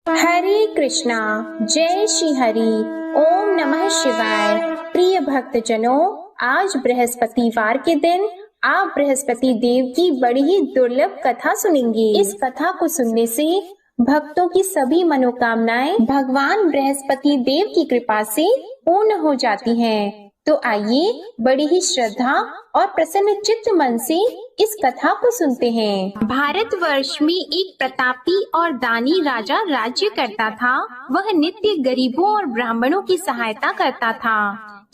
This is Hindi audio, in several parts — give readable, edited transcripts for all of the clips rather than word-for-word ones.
हरे कृष्णा। जय श्री हरि। ओम नमः शिवाय। प्रिय भक्तजनों, आज बृहस्पतिवार के दिन आप बृहस्पति देव की बड़ी ही दुर्लभ कथा सुनेंगे। इस कथा को सुनने से भक्तों की सभी मनोकामनाएं भगवान बृहस्पति देव की कृपा से पूर्ण हो जाती हैं। तो आइए बड़ी ही श्रद्धा और प्रसन्न चित्त मन से इस कथा को सुनते हैं। भारतवर्ष में एक प्रतापी और दानी राजा राज्य करता था। वह नित्य गरीबों और ब्राह्मणों की सहायता करता था।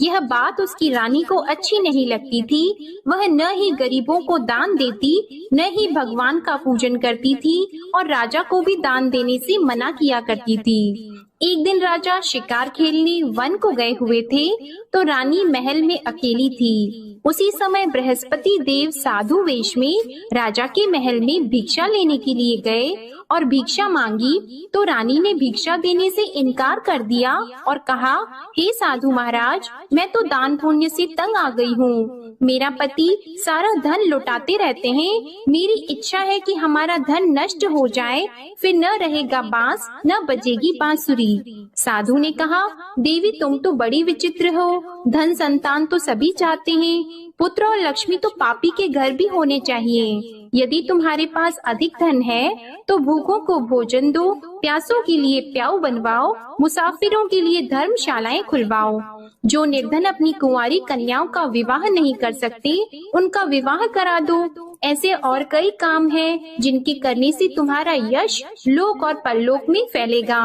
यह बात उसकी रानी को अच्छी नहीं लगती थी। वह न ही गरीबों को दान देती, न ही भगवान का पूजन करती थी और राजा को भी दान देने से मना किया करती थी। एक दिन राजा शिकार खेलने वन को गए हुए थे, तो रानी महल में अकेली थी। उसी समय बृहस्पति देव साधु वेश में राजा के महल में भिक्षा लेने के लिए गए और भिक्षा मांगी, तो रानी ने भिक्षा देने से इनकार कर दिया और कहा, हे साधु महाराज, मैं तो दान पुण्य से तंग आ गई हूँ। मेरा पति सारा धन लुटाते रहते हैं। मेरी इच्छा है कि हमारा धन नष्ट हो जाए, फिर न रहेगा बांस, न बजेगी बांसुरी। साधु ने कहा, देवी तुम तो बड़ी विचित्र हो। धन संतान तो सभी चाहते हैं, पुत्र और लक्ष्मी तो पापी के घर भी होने चाहिए। यदि तुम्हारे पास अधिक धन है तो भूखों को भोजन दो, प्यासों के लिए प्याऊ बनवाओ, मुसाफिरों के लिए धर्मशालाएं खुलवाओ। जो निर्धन अपनी कुंवारी कन्याओं का विवाह नहीं कर सकते, उनका विवाह करा दो। ऐसे और कई काम हैं जिनके करने से तुम्हारा यश लोक और परलोक में फैलेगा।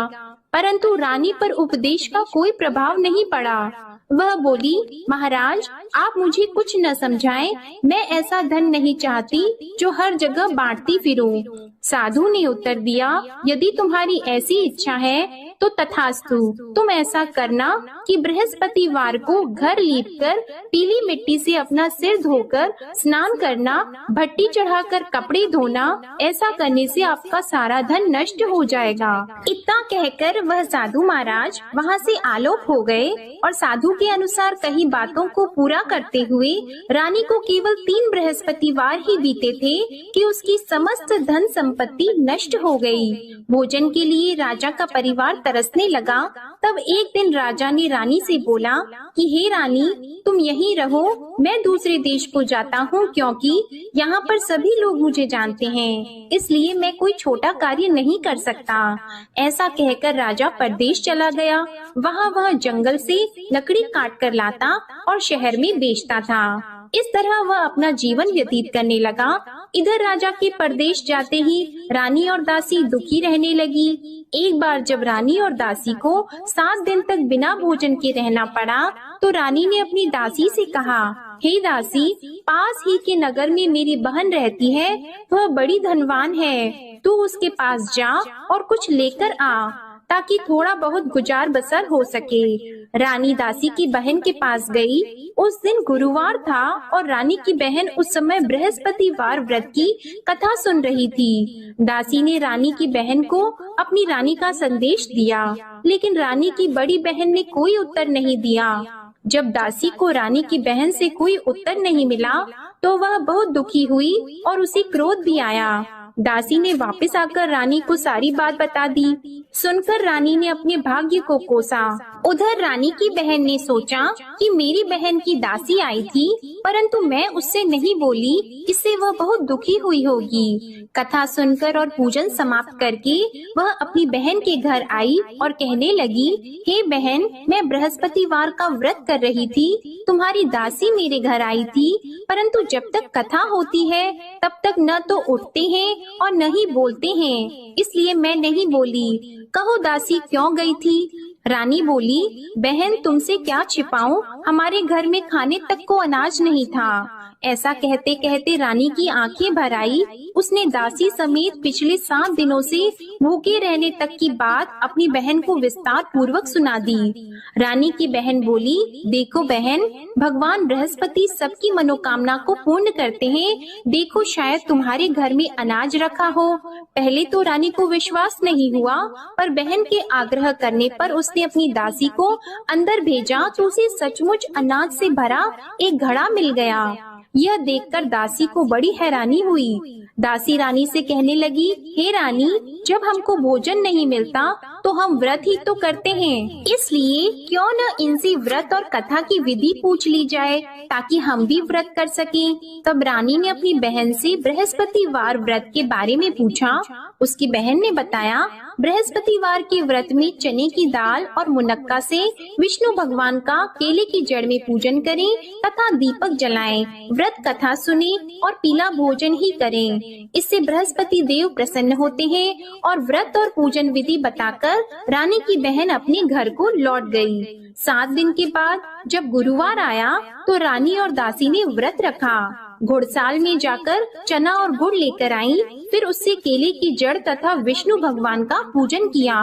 परंतु रानी पर उपदेश का कोई प्रभाव नहीं पड़ा। वह बोली, महाराज आप मुझे कुछ न समझाएं, मैं ऐसा धन नहीं चाहती जो हर जगह बांटती फिरूं। साधु ने उत्तर दिया, यदि तुम्हारी ऐसी इच्छा है तो तथास्तु। तुम ऐसा करना कि बृहस्पतिवार को घर लीपकर पीली मिट्टी से अपना सिर धोकर स्नान करना, भट्टी चढ़ाकर कपड़े धोना। ऐसा करने से आपका सारा धन नष्ट हो जाएगा। इतना कहकर वह साधु महाराज वहाँ से आलोक हो गए और साधु के अनुसार कही बातों को पूरा करते हुए रानी को केवल 3 बृहस्पतिवार ही बीते थे कि उसकी समस्त धन संपत्ति नष्ट हो गई। भोजन के लिए राजा का परिवार तरसने लगा। तब एक दिन राजा ने रानी से बोला कि हे रानी, तुम यहीं रहो, मैं दूसरे देश को जाता हूँ, क्योंकि यहाँ पर सभी लोग मुझे जानते हैं, इसलिए मैं कोई छोटा कार्य नहीं कर सकता। ऐसा कहकर राजा परदेश चला गया। वहाँ वह जंगल से लकड़ी काट कर लाता और शहर में बेचता था। इस तरह वह अपना जीवन व्यतीत करने लगा। इधर राजा के परदेश जाते ही रानी और दासी दुखी रहने लगी। एक बार जब रानी और दासी को 7 दिन तक बिना भोजन के रहना पड़ा, तो रानी ने अपनी दासी से कहा, हे दासी, पास ही के नगर में मेरी बहन रहती है, वह बड़ी धनवान है। तू उसके पास जा और कुछ लेकर आ, ताकि थोड़ा बहुत गुजार बसर हो सके। रानी दासी की बहन के पास गई। उस दिन गुरुवार था और रानी की बहन उस समय बृहस्पतिवार व्रत की कथा सुन रही थी। दासी ने रानी की बहन को अपनी रानी का संदेश दिया, लेकिन रानी की बड़ी बहन ने कोई उत्तर नहीं दिया। जब दासी को रानी की बहन से कोई उत्तर नहीं मिला, तो वह बहुत दुखी हुई और उसे क्रोध भी आया। दासी ने वापस आकर रानी को सारी बात बता दी। सुनकर रानी ने अपने भाग्य को कोसा। उधर रानी की बहन ने सोचा कि मेरी बहन की दासी आई थी, परंतु मैं उससे नहीं बोली, इससे वह बहुत दुखी हुई होगी। कथा सुनकर और पूजन समाप्त करके वह अपनी बहन के घर आई और कहने लगी, हे बहन, मैं बृहस्पतिवार का व्रत कर रही थी, तुम्हारी दासी मेरे घर आई थी, परंतु जब तक कथा होती है तब तक न तो उठते हैं और न ही बोलते हैं, इसलिए मैं नहीं बोली। कहो दासी क्यों गई थी? रानी बोली, बहन तुमसे क्या छिपाऊं, हमारे घर में खाने तक को अनाज नहीं था। ऐसा कहते कहते रानी की आंखें भर आई। उसने दासी समेत पिछले 7 दिनों से भूखे रहने तक की बात अपनी बहन को विस्तार पूर्वक सुना दी। रानी की बहन बोली, देखो बहन, भगवान बृहस्पति सबकी मनोकामना को पूर्ण करते हैं। देखो शायद तुम्हारे घर में अनाज रखा हो। पहले तो रानी को विश्वास नहीं हुआ, पर बहन के आग्रह करने पर उसने अपनी दासी को अंदर भेजा तो उसे सचमुच अनाज से भरा एक घड़ा मिल गया। यह देखकर दासी को बड़ी हैरानी हुई। दासी रानी से कहने लगी, हे रानी, जब हमको भोजन नहीं मिलता तो हम व्रत ही तो करते हैं, इसलिए क्यों न इनसे व्रत और कथा की विधि पूछ ली जाए ताकि हम भी व्रत कर सकें। तब रानी ने अपनी बहन से बृहस्पतिवार व्रत के बारे में पूछा। उसकी बहन ने बताया, बृहस्पतिवार के व्रत में चने की दाल और मुनक्का से विष्णु भगवान का केले की जड़ में पूजन करें तथा दीपक जलाएं, व्रत कथा सुने और पीला भोजन ही करें। इससे बृहस्पति देव प्रसन्न होते हैं। और व्रत और पूजन विधि बताकर रानी की बहन अपने घर को लौट गई। 7 दिन के बाद जब गुरुवार आया तो रानी और दासी ने व्रत रखा। घुड़साल में जाकर चना और गुड़ लेकर आई, फिर उससे केले की जड़ तथा विष्णु भगवान का पूजन किया।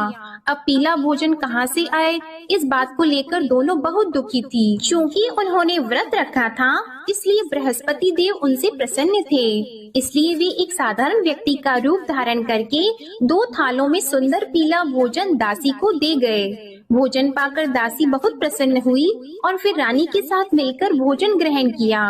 अब पीला भोजन कहाँ से आए, इस बात को लेकर दोनों बहुत दुखी थी। चूँकि उन्होंने व्रत रखा था, इसलिए बृहस्पति देव उनसे प्रसन्न थे। इसलिए वे एक साधारण व्यक्ति का रूप धारण करके 2 थालों में सुंदर पीला भोजन दासी को दे गए। भोजन पाकर दासी बहुत प्रसन्न हुई और फिर रानी के साथ मिलकर भोजन ग्रहण किया।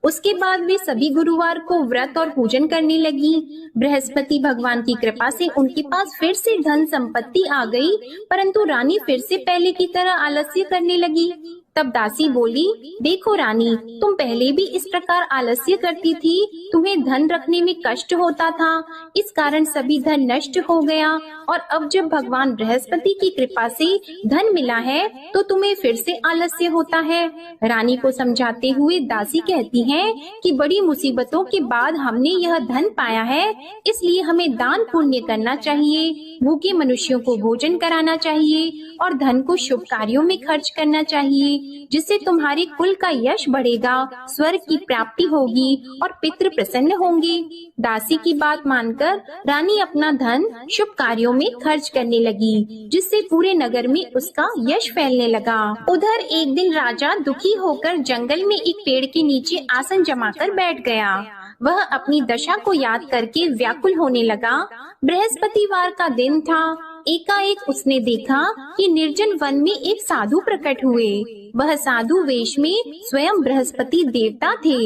उसके बाद वे सभी गुरुवार को व्रत और पूजन करने लगी। बृहस्पति भगवान की कृपा से उनके पास फिर से धन संपत्ति आ गई, परंतु रानी फिर से पहले की तरह आलस्य करने लगी। तब दासी बोली, देखो रानी, तुम पहले भी इस प्रकार आलस्य करती थी, तुम्हें धन रखने में कष्ट होता था, इस कारण सभी धन नष्ट हो गया, और अब जब भगवान बृहस्पति की कृपा से धन मिला है तो तुम्हें फिर से आलस्य होता है। रानी को समझाते हुए दासी कहती है कि बड़ी मुसीबतों के बाद हमने यह धन पाया है, इसलिए हमें दान पुण्य करना चाहिए, भूखे मनुष्यों को भोजन कराना चाहिए और धन को शुभ कार्यों में खर्च करना चाहिए, जिससे तुम्हारे कुल का यश बढ़ेगा, स्वर्ग की प्राप्ति होगी और पितृ प्रसन्न होंगे। दासी की बात मानकर रानी अपना धन शुभ कार्यों में खर्च करने लगी, जिससे पूरे नगर में उसका यश फैलने लगा। उधर एक दिन राजा दुखी होकर जंगल में एक पेड़ के नीचे आसन जमाकर बैठ गया। वह अपनी दशा को याद करके व्याकुल होने लगा। बृहस्पतिवार का दिन था। एकाएक उसने देखा कि निर्जन वन में एक साधु प्रकट हुए। वह साधु वेश में स्वयं बृहस्पति देवता थे।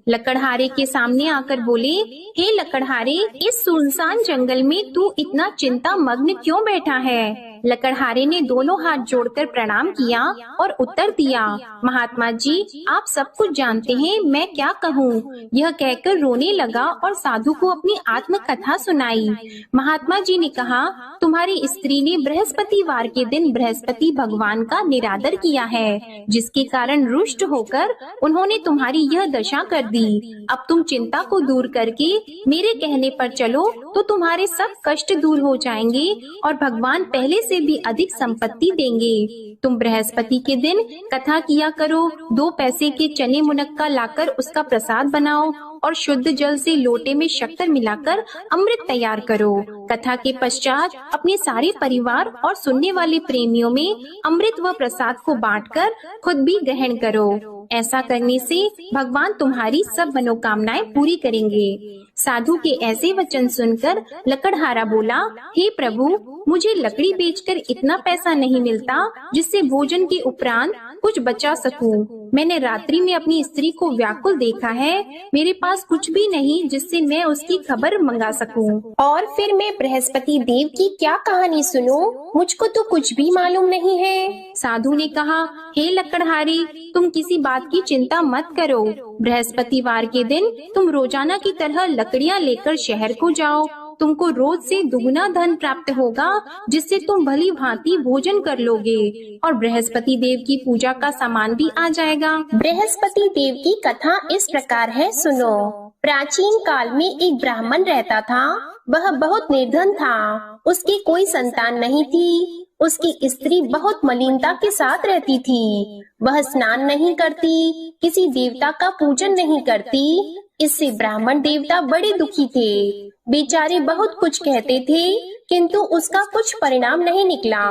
लकड़हारे के सामने आकर बोले, हे लकड़हारे, इस सुनसान जंगल में तू इतना चिंता मग्न क्यों बैठा है? लकड़हारे ने दोनों हाथ जोड़कर प्रणाम किया और उत्तर दिया, महात्मा जी, आप सब कुछ जानते हैं, मैं क्या कहूँ। यह कहकर रोने लगा और साधु को अपनी आत्म कथा सुनाई। महात्मा जी ने कहा, तुम्हारी स्त्री ने बृहस्पतिवार के दिन बृहस्पति भगवान का निरादर किया है, जिसके कारण रुष्ट होकर उन्होंने तुम्हारी यह दशा कर दी। अब तुम चिंता को दूर करके मेरे कहने पर चलो तो तुम्हारे सब कष्ट दूर हो जाएंगे और भगवान पहले से भी अधिक संपत्ति देंगे। तुम बृहस्पति के दिन कथा किया करो, 2 पैसे के चने मुनक्का लाकर उसका प्रसाद बनाओ और शुद्ध जल से लोटे में शक्कर मिलाकर अमृत तैयार करो। कथा के पश्चात अपने सारे परिवार और सुनने वाले प्रेमियों में अमृत व प्रसाद को बांटकर खुद भी ग्रहण करो। ऐसा करने से भगवान तुम्हारी सब मनोकामनाएं पूरी करेंगे। साधु के ऐसे वचन सुनकर लकड़हारा बोला, हे प्रभु, मुझे लकड़ी बेचकर इतना पैसा नहीं मिलता जिससे भोजन के उपरांत कुछ बचा सकूं। मैंने रात्रि में अपनी स्त्री को व्याकुल देखा है, मेरे पास कुछ भी नहीं जिससे मैं उसकी खबर मंगा सकूं। और फिर मैं बृहस्पति देव की क्या कहानी सुनूं? मुझको तो कुछ भी मालूम नहीं है। साधु ने कहा, हे लकड़हारी, तुम किसी बात की चिंता मत करो। बृहस्पतिवार के दिन तुम रोजाना की तरह लकड़ियाँ लेकर शहर को जाओ। तुमको रोज से दुगना धन प्राप्त होगा, जिससे तुम भली भांति भोजन कर लोगे और बृहस्पति देव की पूजा का सामान भी आ जाएगा। बृहस्पति देव की कथा इस प्रकार है, सुनो। प्राचीन काल में एक ब्राह्मण रहता था। वह बहुत निर्धन था। उसकी कोई संतान नहीं थी। उसकी स्त्री बहुत मलिनता के साथ रहती थी। वह स्नान नहीं करती, किसी देवता का पूजन नहीं करती। इससे ब्राह्मण देवता बड़े दुखी थे। बेचारे बहुत कुछ कहते थे, किंतु उसका कुछ परिणाम नहीं निकला।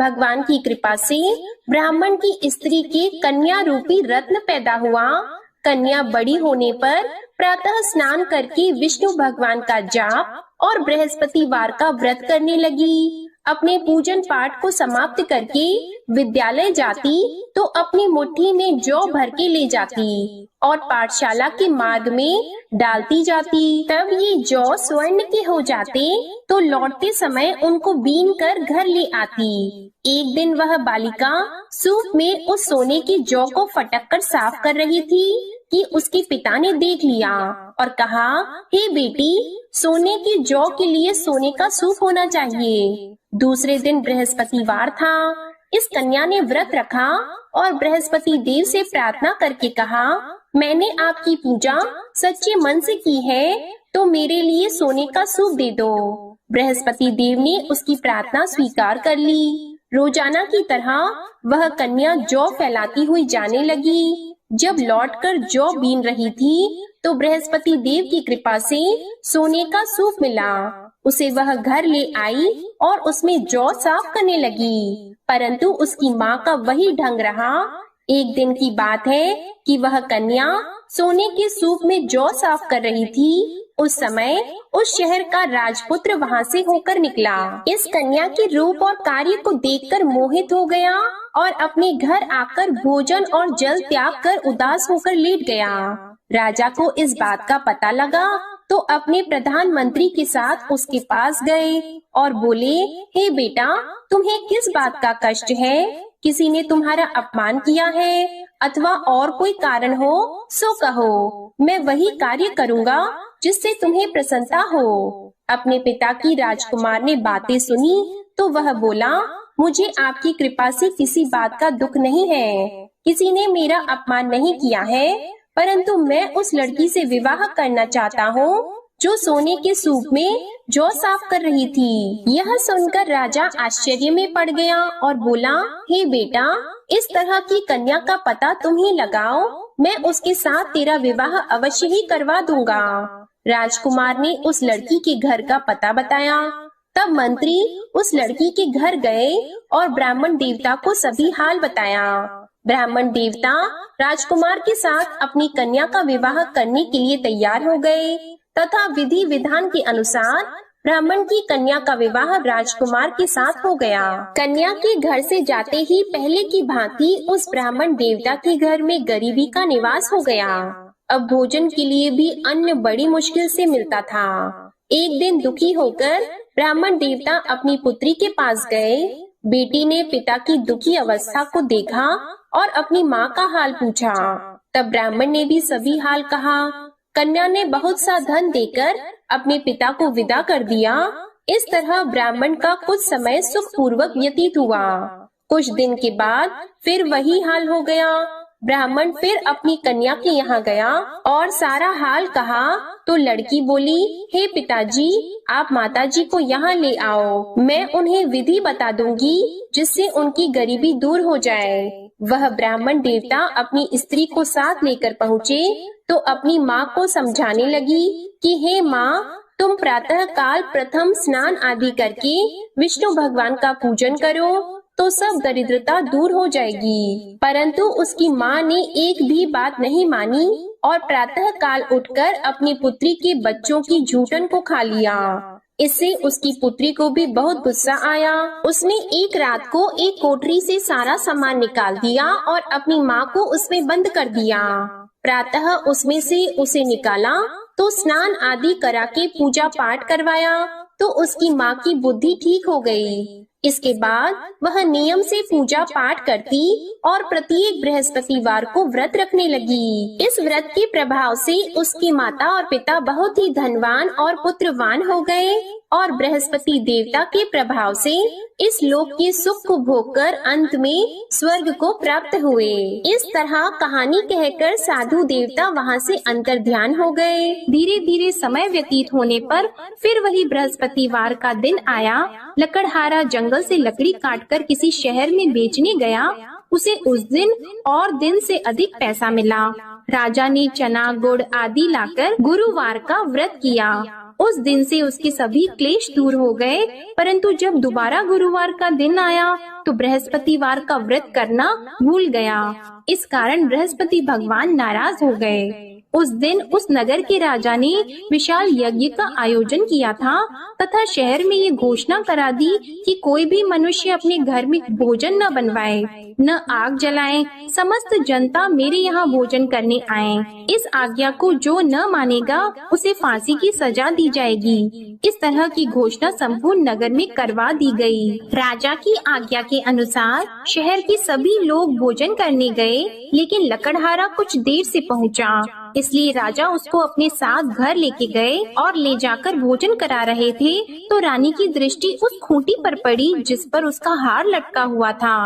भगवान की कृपा से ब्राह्मण की स्त्री के कन्या रूपी रत्न पैदा हुआ। कन्या बड़ी होने पर प्रातः स्नान करके विष्णु भगवान का जाप और बृहस्पतिवार का व्रत करने लगी। अपने पूजन पाठ को समाप्त करके विद्यालय जाती तो अपनी मुट्ठी में जौ भर के ले जाती और पाठशाला के मार्ग में डालती जाती। तब ये जौ स्वर्ण के हो जाते तो लौटते समय उनको बीन कर घर ले आती। एक दिन वह बालिका सूप में उस सोने की जौ को फटक कर साफ कर रही थी कि उसके पिता ने देख लिया और कहा, हे बेटी, सोने की जौ के लिए सोने का सूप होना चाहिए। दूसरे दिन बृहस्पतिवार था। इस कन्या ने व्रत रखा और बृहस्पति देव से प्रार्थना करके कहा, मैंने आपकी पूजा सच्चे मन से की है तो मेरे लिए सोने का सूप दे दो। बृहस्पति देव ने उसकी प्रार्थना स्वीकार कर ली। रोजाना की तरह वह कन्या जौ फैलाती हुई जाने लगी। जब लौटकर जौ बीन रही थी तो बृहस्पति देव की कृपा से सोने का सूप मिला। उसे वह घर ले आई और उसमें जौ साफ करने लगी, परंतु उसकी माँ का वही ढंग रहा। एक दिन की बात है कि वह कन्या सोने के सूप में जौ साफ कर रही थी। उस समय उस शहर का राजपुत्र वहाँ से होकर निकला। इस कन्या के रूप और कार्य को देखकर मोहित हो गया और अपने घर आकर भोजन और जल त्याग कर उदास होकर लेट गया। राजा को इस बात का पता लगा तो अपने प्रधानमंत्री के साथ उसके पास गए और बोले, हे बेटा, तुम्हें किस बात का कष्ट है? किसी ने तुम्हारा अपमान किया है अथवा और कोई कारण हो सो कहो, मैं वही कार्य करूँगा जिससे तुम्हें प्रसन्नता हो। अपने पिता की राजकुमार ने बातें सुनी तो वह बोला, मुझे आपकी कृपा से किसी बात का दुख नहीं है। किसी ने मेरा अपमान नहीं किया है, परंतु मैं उस लड़की से विवाह करना चाहता हूँ जो सोने के सूप में जौ साफ कर रही थी। यह सुनकर राजा आश्चर्य में पड़ गया और बोला, हे बेटा, इस तरह की कन्या का पता तुम ही लगाओ, मैं उसके साथ तेरा विवाह अवश्य ही करवा दूंगा। राजकुमार ने उस लड़की के घर का पता बताया। तब मंत्री उस लड़की के घर गए और ब्राह्मण देवता को सभी हाल बताया। ब्राह्मण देवता राजकुमार के साथ अपनी कन्या का विवाह करने के लिए तैयार हो गए तथा विधि विधान के अनुसार ब्राह्मण की कन्या का विवाह राजकुमार के साथ हो गया। कन्या के घर से जाते ही पहले की भांति उस ब्राह्मण देवता के घर में गरीबी का निवास हो गया। अब भोजन के लिए भी अन्न बड़ी मुश्किल से मिलता था। एक दिन दुखी होकर ब्राह्मण देवता अपनी पुत्री के पास गए। बेटी ने पिता की दुखी अवस्था को देखा और अपनी माँ का हाल पूछा। तब ब्राह्मण ने भी सभी हाल कहा। कन्या ने बहुत सा धन देकर अपने पिता को विदा कर दिया। इस तरह ब्राह्मण का कुछ समय सुखपूर्वक व्यतीत हुआ। कुछ दिन के बाद फिर वही हाल हो गया। ब्राह्मण फिर अपनी कन्या के यहाँ गया और सारा हाल कहा तो लड़की बोली, हे पिताजी, आप माताजी को यहाँ ले आओ, मैं उन्हें विधि बता दूंगी जिससे उनकी गरीबी दूर हो जाए। वह ब्राह्मण देवता अपनी स्त्री को साथ लेकर पहुँचे तो अपनी माँ को समझाने लगी कि हे माँ, तुम प्रातः काल प्रथम स्नान आदि करके विष्णु भगवान का पूजन करो तो सब दरिद्रता दूर हो जाएगी। परंतु उसकी माँ ने एक भी बात नहीं मानी और प्रातः काल उठकर अपनी पुत्री के बच्चों की झूठन को खा लिया। इससे उसकी पुत्री को भी बहुत गुस्सा आया। उसने एक रात को एक कोठरी से सारा सामान निकाल दिया और अपनी माँ को उसमें बंद कर दिया। प्रातः उसमें से उसे निकाला तो स्नान आदि करा के पूजा पाठ करवाया तो उसकी माँ की बुद्धि ठीक हो गई। इसके बाद वह नियम से पूजा पाठ करती और प्रत्येक बृहस्पतिवार को व्रत रखने लगी। इस व्रत के प्रभाव से उसकी माता और पिता बहुत ही धनवान और पुत्रवान हो गए और बृहस्पति देवता के प्रभाव से इस लोक के सुख को भोगकर अंत में स्वर्ग को प्राप्त हुए। इस तरह कहानी कहकर साधु देवता वहाँ से अंतर ध्यान हो गए। धीरे धीरे समय व्यतीत होने पर फिर वही बृहस्पतिवार का दिन आया। लकड़हारा जंगल से लकड़ी काटकर किसी शहर में बेचने गया। उसे उस दिन और दिन से अधिक पैसा मिला। राजा ने चना गुड़ आदि लाकर गुरुवार का व्रत किया। उस दिन से उसके सभी क्लेश दूर हो गए। परंतु जब दोबारा गुरुवार का दिन आया तो बृहस्पतिवार का व्रत करना भूल गया। इस कारण बृहस्पति भगवान नाराज हो गए। उस दिन उस नगर के राजा ने विशाल यज्ञ का आयोजन किया था तथा शहर में ये घोषणा करा दी कि कोई भी मनुष्य अपने घर में भोजन न बनवाए, न आग जलाए। समस्त जनता मेरे यहाँ भोजन करने आए। इस आज्ञा को जो न मानेगा उसे फांसी की सजा दी जाएगी। इस तरह की घोषणा संपूर्ण नगर में करवा दी गई। राजा की आज्ञा के अनुसार शहर के सभी लोग भोजन करने गए, लेकिन लकड़हारा कुछ देर से पहुँचा, इसलिए राजा उसको अपने साथ घर लेके गए और ले जाकर भोजन करा रहे थे तो रानी की दृष्टि उस खूंटी पर पड़ी जिस पर उसका हार लटका हुआ था।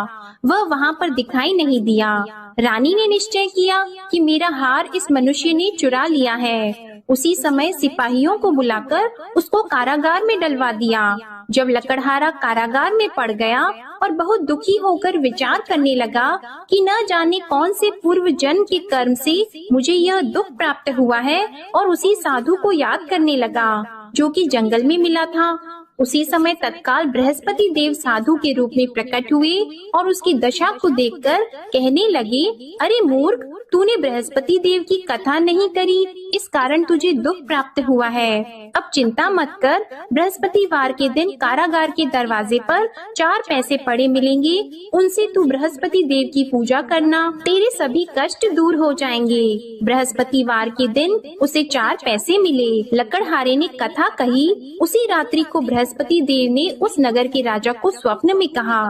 वह वहाँ पर दिखाई नहीं दिया। रानी ने निश्चय किया कि मेरा हार इस मनुष्य ने चुरा लिया है। उसी समय सिपाहियों को बुलाकर उसको कारागार में डलवा दिया। जब लकड़हारा कारागार में पड़ गया और बहुत दुखी होकर विचार करने लगा कि न जाने कौन से पूर्व जन्म के कर्म से मुझे यह दुख प्राप्त हुआ है, और उसी साधु को याद करने लगा जो कि जंगल में मिला था। उसी समय तत्काल बृहस्पति देव साधु के रूप में प्रकट हुए और उसकी दशा को देखकर कहने लगे, अरे मूर्ख, तूने बृहस्पति देव की कथा नहीं करी, इस कारण तुझे दुख प्राप्त हुआ है। अब चिंता मत कर, बृहस्पतिवार के दिन कारागार के दरवाजे पर 4 पैसे पड़े मिलेंगे, उनसे तू बृहस्पति देव की पूजा करना, तेरे सभी कष्ट दूर हो जाएंगे। बृहस्पतिवार के दिन उसे 4 पैसे मिले। लकड़हारे ने कथा कही। उसी रात्रि को बृहस्पति देव ने उस नगर के राजा को स्वप्न में कहा,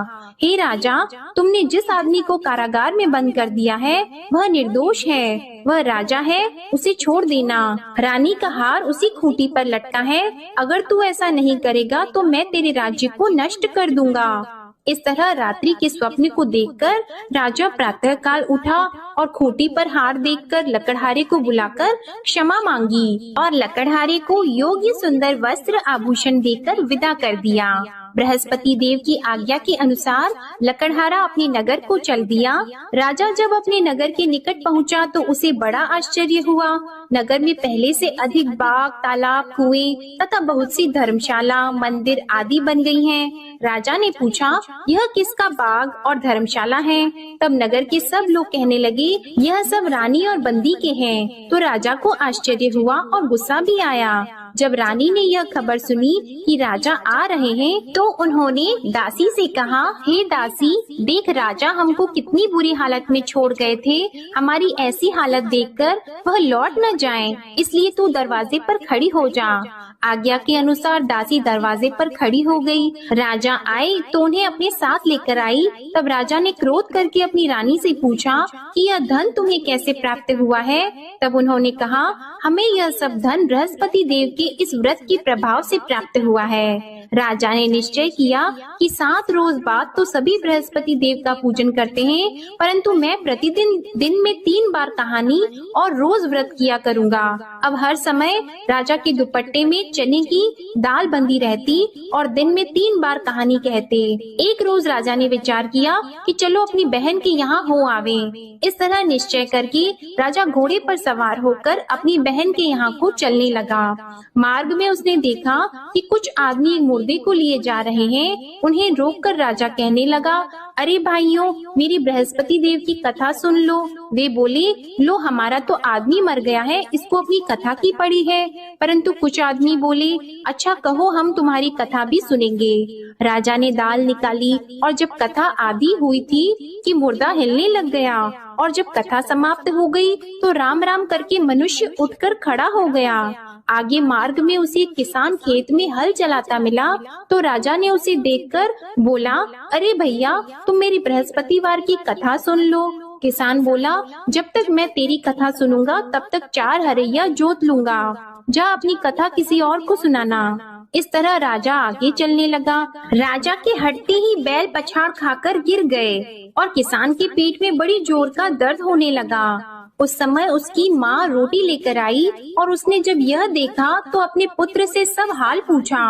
हे राजा, तुमने जिस आदमी को कारागार में बंद कर दिया है वह निर्दोष है, वह राजा है, उसे छोड़ देना। रानी का हार उसी खूंटी पर लटका है, अगर तू ऐसा नहीं करेगा तो मैं तेरे राज्य को नष्ट कर दूंगा। इस तरह रात्रि के स्वप्न को देखकर राजा प्रातः काल उठा और खूंटी पर हार देखकर लकड़हारे को बुलाकर क्षमा मांगी और लकड़हारे को योग्य सुंदर वस्त्र आभूषण देकर विदा कर दिया। बृहस्पति देव की आज्ञा के अनुसार लकड़हारा अपने नगर को चल दिया। राजा जब अपने नगर के निकट पहुंचा तो उसे बड़ा आश्चर्य हुआ। नगर में पहले से अधिक बाग, तालाब, कुएं तथा बहुत सी धर्मशाला, मंदिर आदि बन गई हैं। राजा ने पूछा, यह किसका बाग और धर्मशाला है? तब नगर के सब लोग कहने लगे, यह सब रानी और बंदी के हैं। तो राजा को आश्चर्य हुआ और गुस्सा भी आया। जब रानी ने यह खबर सुनी कि राजा आ रहे हैं तो उन्होंने दासी से कहा, हे दासी, देख राजा हमको कितनी बुरी हालत में छोड़ गए थे। हमारी ऐसी हालत देखकर वह लौट न जाएं, इसलिए तू दरवाजे पर खड़ी हो जा। आज्ञा के अनुसार दासी दरवाजे पर खड़ी हो गई। राजा आए तो उन्हें अपने साथ लेकर आई। तब राजा ने क्रोध करके अपनी रानी से पूछा कि यह धन तुम्हें कैसे प्राप्त हुआ है? तब उन्होंने कहा, हमें यह सब धन बृहस्पति देव के इस व्रत के प्रभाव से प्राप्त हुआ है। राजा ने निश्चय किया कि 7 रोज बाद तो सभी बृहस्पति देव का पूजन करते हैं, परंतु मैं प्रतिदिन दिन में 3 बार कहानी और रोज व्रत किया करूँगा। अब हर समय राजा के दुपट्टे में चने की दाल बंधी रहती और दिन में 3 बार कहानी कहते। एक रोज राजा ने विचार किया कि चलो अपनी बहन के यहाँ हो आवे। इस तरह निश्चय करके राजा घोड़े पर सवार होकर अपनी बहन के यहाँ को चलने लगा। मार्ग में उसने देखा कि कुछ आदमी एक मुर्दे को लिए जा रहे हैं। उन्हें रोककर राजा कहने लगा, अरे भाइयों, मेरी बृहस्पति देव की कथा सुन लो। वे बोले, लो हमारा तो आदमी मर गया है, इसको अपनी कथा की पड़ी है। परंतु कुछ आदमी बोले, अच्छा कहो, हम तुम्हारी कथा भी सुनेंगे। राजा ने दाल निकाली और जब कथा आधी हुई थी कि मुर्दा हिलने लग गया, और जब कथा समाप्त हो गई तो राम राम करके मनुष्य उठकर खड़ा हो गया। आगे मार्ग में उसे एक किसान खेत में हल चलाता मिला तो राजा ने उसे देखकर बोला, अरे भैया, तुम मेरी बृहस्पतिवार की कथा सुन लो। किसान बोला, जब तक मैं तेरी कथा सुनूंगा तब तक 4 हरैया जोत लूंगा। जा अपनी कथा किसी और को सुनाना। इस तरह राजा आगे चलने लगा। राजा के हटते ही बैल पछाड़ खाकर गिर गए और किसान के पेट में बड़ी जोर का दर्द होने लगा। उस समय उसकी माँ रोटी लेकर आई और उसने जब यह देखा तो अपने पुत्र से सब हाल पूछा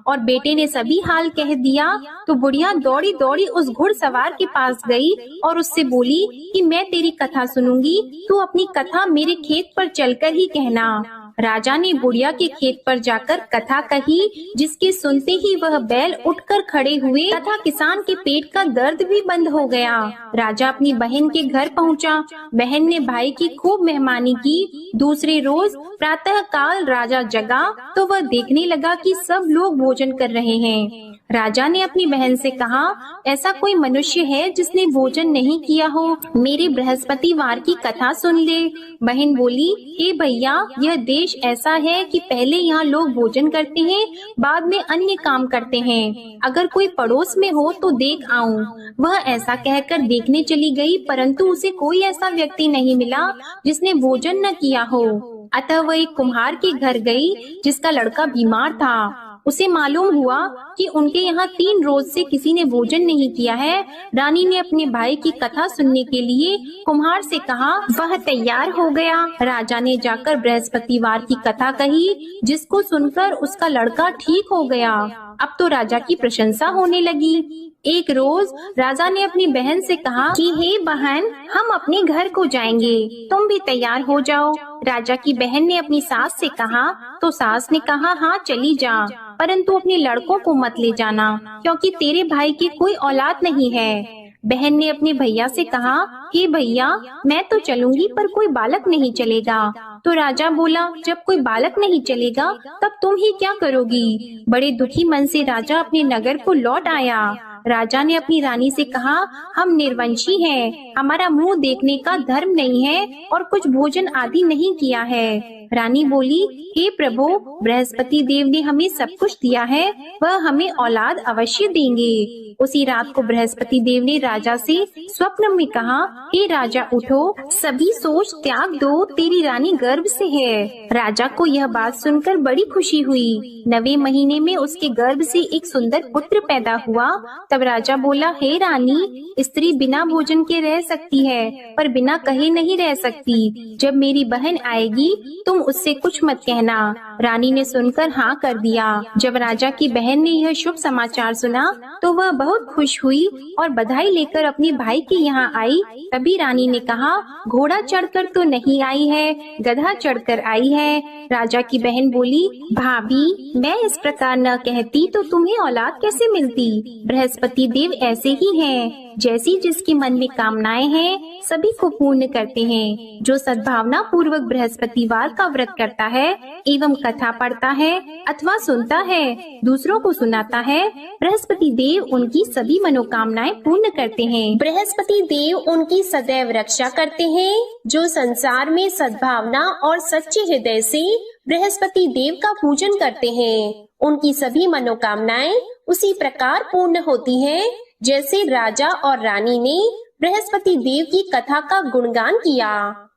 और बेटे ने सभी हाल कह दिया। तो बुढ़िया दौड़ी दौड़ी उस घुड़सवार के पास गई और उससे बोली कि मैं तेरी कथा सुनूंगी, तू अपनी कथा मेरे खेत पर चलकर ही कहना। राजा ने बुढ़िया के खेत पर जाकर कथा कही, जिसके सुनते ही वह बैल उठकर खड़े हुए तथा किसान के पेट का दर्द भी बंद हो गया। राजा अपनी बहन के घर पहुंचा। बहन ने भाई की खूब मेहमानी की। दूसरे रोज प्रातः काल राजा जगा तो वह देखने लगा कि सब लोग भोजन कर रहे हैं। राजा ने अपनी बहन से कहा, ऐसा कोई मनुष्य है जिसने भोजन नहीं किया हो? मेरे बृहस्पतिवार की कथा सुन ले। बहन बोली, हे भैया, यह देश ऐसा है कि पहले यहाँ लोग भोजन करते हैं, बाद में अन्य काम करते हैं। अगर कोई पड़ोस में हो तो देख आऊं। वह ऐसा कहकर देखने चली गई, परंतु उसे कोई ऐसा व्यक्ति नहीं मिला जिसने भोजन न किया हो। अतः वह एक कुम्हार के घर गई जिसका लड़का बीमार था। उसे मालूम हुआ कि उनके यहाँ 3 रोज से किसी ने भोजन नहीं किया है। रानी ने अपने भाई की कथा सुनने के लिए कुम्हार से कहा। वह तैयार हो गया। राजा ने जाकर बृहस्पतिवार की कथा कही, जिसको सुनकर उसका लड़का ठीक हो गया। अब तो राजा की प्रशंसा होने लगी। एक रोज राजा ने अपनी बहन से कहा कि हे बहन, हम अपने घर को जाएंगे, तुम भी तैयार हो जाओ। राजा की बहन ने अपनी सास से कहा तो सास ने कहा, हाँ चली जा, परंतु अपने लड़कों को मत ले जाना, क्योंकि तेरे भाई की कोई औलाद नहीं है। बहन ने अपने भैया से कहा, हे भैया, मैं तो चलूंगी पर कोई बालक नहीं चलेगा। तो राजा बोला, जब कोई बालक नहीं चलेगा तब तुम ही क्या करोगी? बड़े दुखी मन से राजा अपने नगर को लौट आया। राजा ने अपनी रानी से कहा, हम निर्वंशी हैं, हमारा मुंह देखने का धर्म नहीं है और कुछ भोजन आदि नहीं किया है। रानी बोली, हे प्रभु, बृहस्पति देव ने हमें सब कुछ दिया है, वह हमें औलाद अवश्य देंगे। उसी रात को बृहस्पति देव ने राजा से स्वप्न में कहा, हे राजा उठो, सभी सोच त्याग दो, तेरी रानी गर्भ से है। राजा को यह बात सुनकर बड़ी खुशी हुई। 9वें महीने में उसके गर्भ से एक सुंदर पुत्र पैदा हुआ। तब राजा बोला, हे रानी, स्त्री बिना भोजन के रह सकती है, पर बिना कहे नहीं रह सकती। जब मेरी बहन आएगी तुम उससे कुछ मत कहना। रानी ने सुनकर हाँ कर दिया। जब राजा की बहन ने यह शुभ समाचार सुना तो वह बहुत खुश हुई और बधाई लेकर अपने भाई के यहाँ आई। तभी रानी ने कहा, घोड़ा चढ़कर तो नहीं आई है, गधा चढ़कर आई है। राजा की बहन बोली, भाभी, मैं इस प्रकार न कहती तो तुम्हें औलाद कैसे मिलती? बृहस्पति देव ऐसे ही हैं, जैसी जिसके मन में कामनाएं हैं सभी को पूर्ण करते हैं। जो सद्भावना पूर्वक बृहस्पतिवार का व्रत करता है एवं कथा पढ़ता है अथवा सुनता है, दूसरों को सुनाता है, बृहस्पति देव उनकी सभी मनोकामनाएं पूर्ण करते हैं। बृहस्पति देव उनकी सदैव रक्षा करते हैं। जो संसार में सद्भावना और सच्चे हृदय से बृहस्पति देव का पूजन करते हैं, उनकी सभी मनोकामनाएं उसी प्रकार पूर्ण होती हैं जैसे राजा और रानी ने बृहस्पति देव की कथा का गुणगान किया।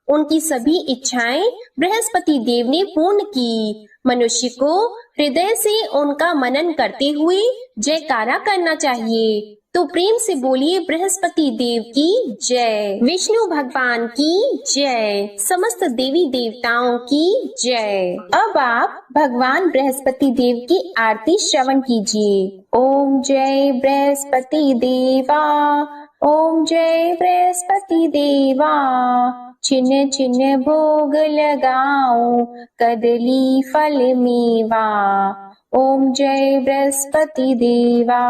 उनकी सभी इच्छाएं बृहस्पति देव ने पूर्ण की। मनुष्य को हृदय से उनका मनन करते हुए जयकारा करना चाहिए। तो प्रेम से बोलिए, बृहस्पति देव की जय, विष्णु भगवान की जय, समस्त देवी देवताओं की जय। अब आप भगवान बृहस्पति देव की आरती श्रवण कीजिए। ओम जय बृहस्पति देवा, ओम जय बृहस्पति देवा, छिन छिन भोग लगाऊं कदली फल मेवा। ओम जय बृहस्पति देवा,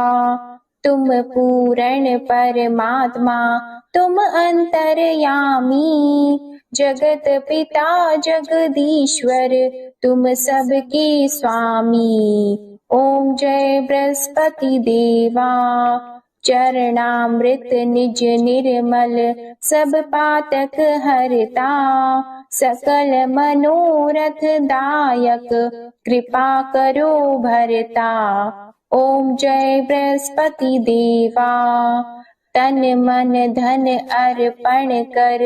तुम पूर्ण परमात्मा, तुम अंतर्यामी, जगत पिता जगदीश्वर, तुम सबके स्वामी। ओम जय बृहस्पति देवा, चरणामृत निज निर्मल, सब पातक हरता, सकल मनोरथ दायक, कृपा करो भरता। ओम जय बृहस्पति देवा, तन मन धन अर्पण कर,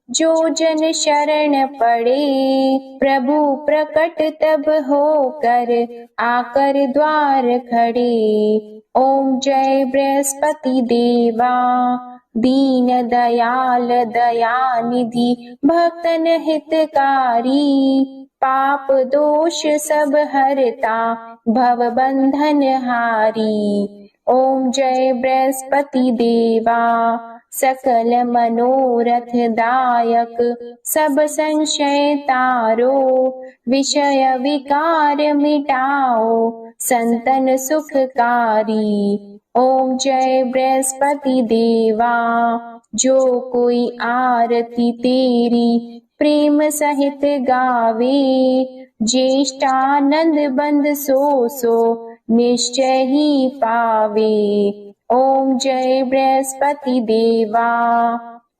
जो जन शरण पड़े, प्रभु प्रकट तब होकर, आकर द्वार खड़े। ओम जय बृहस्पति देवा, दीन दयाल दयानिधि, भक्तन हितकारी, पाप दोष सब हरता, भव बंधन हारी। ओम जय बृहस्पति देवा, सकल मनोरथ दायक सब संशय तारो, विषय विकार मिटाओ संतन सुखकारी। ओम जय बृहस्पति देवा, जो कोई आरती तेरी प्रेम सहित गावे, ज्येष्ठानंद बंद सो निश्चय ही पावे। ओम जय बृहस्पति देवा,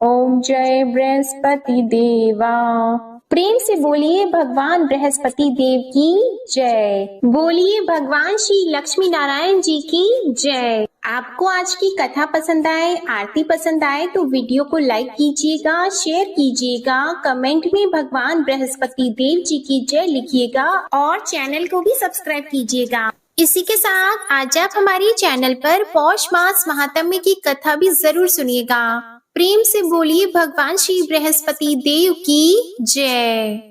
ओम जय बृहस्पति देवा। प्रेम से बोलिए भगवान बृहस्पति देव की जय। बोलिए भगवान श्री लक्ष्मी नारायण जी की जय। आपको आज की कथा पसंद आए, आरती पसंद आए तो वीडियो को लाइक कीजिएगा, शेयर कीजिएगा, कमेंट में भगवान बृहस्पति देव जी की जय लिखिएगा और चैनल को भी सब्सक्राइब कीजिएगा। इसी के साथ आज आप हमारे चैनल पर पौष मास महात्म्य की कथा भी जरूर सुनिएगा। प्रेम से बोलिए भगवान श्री बृहस्पति देव की जय।